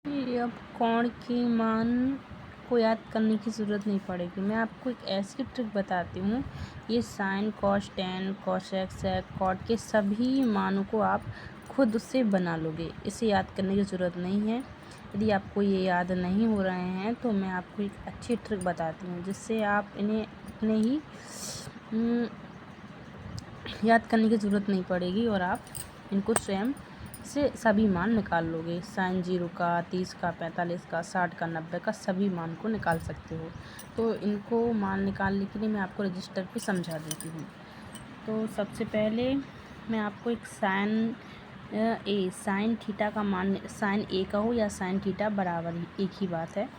ये अब कोण की मान को याद करने की ज़रूरत नहीं पड़ेगी। मैं आपको एक ऐसी ट्रिक बताती हूँ। ये sine, cos tan, cos x, sec, cot के सभी मानों को आप खुद से बना लोगे। इसे याद करने की ज़रूरत नहीं है। यदि आपको ये याद नहीं हो रहे हैं तो मैं आपको एक अच्छी ट्रिक बताती हूँ, जिससे आप इन्हें अपने ही याद करने की ज़रूरत नहीं पड़ेगी और आप इनको स्वयं से सभी मान निकाल लोगे। साइन 0 का, 30 का, 45 का, 60 का, 90 का सभी मान को निकाल सकते हो। तो इनको मान निकालने के लिए मैं आपको रजिस्टर पे समझा देती हूँ। तो सबसे पहले मैं आपको एक साइन थीटा का मान, साइन ए का हो या साइन थीटा बराबर ही एक ही बात है।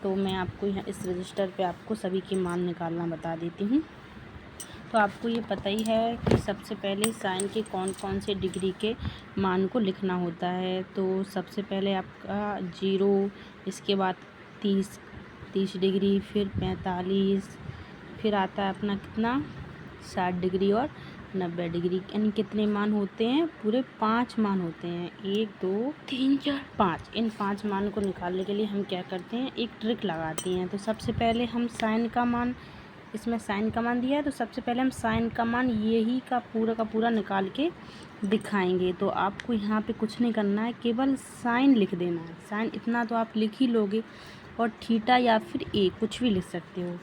तो मैं आपको यहाँ इस रजिस्टर पे आपको सभी के मान निकालना बता देती हूँ। तो आपको ये पता ही है कि सबसे पहले साइन के कौन कौन से डिग्री के मान को लिखना होता है। तो सबसे पहले आपका 0, इसके बाद 30 डिग्री, फिर 45, फिर आता है अपना कितना 60 डिग्री और 90 डिग्री। यानी कितने मान होते हैं? पूरे 5 मान होते हैं। 1 2 3 4 5। इन 5 मान को निकालने के लिए हम क्या करते हैं, एक ट्रिक लगाते हैं। तो सबसे पहले हम साइन का मान, इसमें साइन का मान दिया है तो सबसे पहले हम साइन का मान यही का पूरा निकाल के दिखाएंगे। तो आपको यहाँ पे कुछ नहीं करना है, केवल साइन लिख देना है। साइन इतना तो आप लिख ही लोगे, और थीटा या फिर ए कुछ भी लिख सकते हो।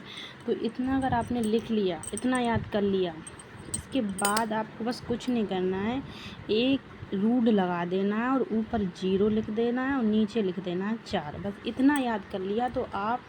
तो इतना अगर आपने लिख लिया, इतना याद कर लिया, इसके बाद आपको बस कुछ नहीं करना है, एक रूट लगा देना है और ऊपर 0 लिख देना है और नीचे लिख देना है 4। बस इतना याद कर लिया तो आप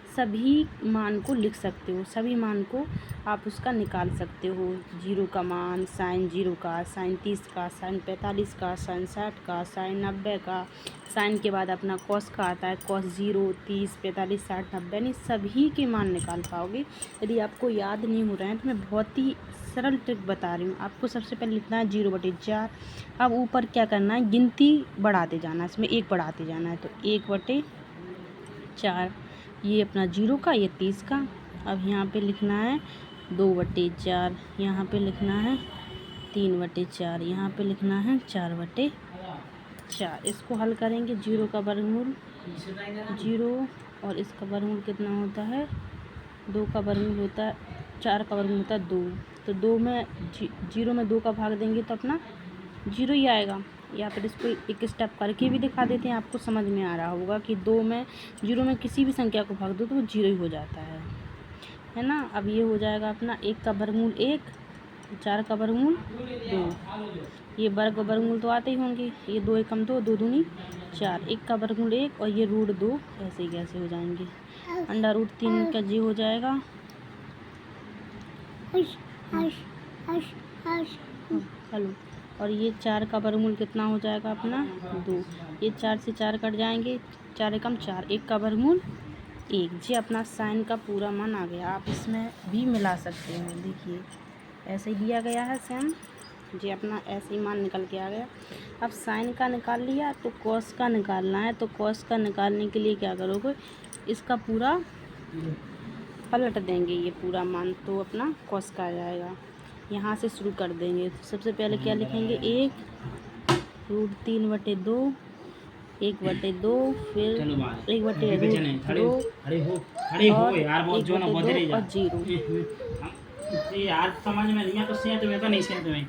सभी मान को लिख सकते हो, सभी मान को आप उसका निकाल सकते हो। 0 का मान, साइन 0 का, साइन 30 का, साइन 45 का, साइन 60 का, साइन 90 का, साइन के बाद अपना कॉस का आता है, कॉस 0, 30, 45, 60, 90, यानी सभी के मान निकाल पाओगे। यदि आपको याद नहीं हो रहा है तो मैं बहुत ही सरल ट्रिक बता रही हूँ। आपको सबसे पहले लिखना है 0/4। अब ऊपर क्या करना है, गिनती बढ़ाते जाना है, इसमें 1 बढ़ाते जाना है। तो 1/4, ये अपना 0 का, ये 30 का। अब यहाँ पे लिखना है 2/4, यहाँ पे लिखना है 3/4, यहाँ पे लिखना है 4/4। इसको हल करेंगे। 0 का वर्गमूल 0 और इसका वर्गमूल कितना होता है, 2 का वर्गमूल होता है, 4 का वर्गमूल होता है 2। तो 2 में 0 में 2 का भाग देंगे तो अपना 0 ही आएगा। या फिर इसको एक स्टेप करके भी दिखा देते हैं, आपको समझ में आ रहा होगा कि 2 में 0 में किसी भी संख्या को भाग दो तो वो 0 ही हो जाता है ना। अब ये हो जाएगा अपना 1 का वर्गमूल 1, 4 का वर्गमूल 2। ये वर्गमूल तो आते ही होंगे, ये 2 एकम 2, 2 दूनी 4, 1 का वर्गमूल 1 और ये √2 ऐसे ही कैसे हो जाएंगे। √3 का जी हो जाएगा। हेलो। और ये 4 का वर्गमूल कितना हो जाएगा अपना 2। ये 4 से 4 कट जाएंगे, 4 एकम 4, 1 का वर्गमूल 1। जी अपना साइन का पूरा मान आ गया। आप इसमें भी मिला सकते हो, देखिए ऐसे ही दिया गया है सेम। जी अपना ऐसे ही मान निकल के आ गया। अब साइन का निकाल लिया तो कॉस का निकालना है। तो कॉस का निकालने के लिए क्या करोगे, इसका पूरा पलट देंगे ये पूरा मान, तो अपना कॉस का आ जाएगा। यहाँ से शुरू कर देंगे। तो सबसे पहले क्या लिखेंगे, 1 √3/2, 1/2, फिर 1/√2 और 1/2 और 0। यार समझ में नहीं आता, सेहत में तो नहीं सेहत में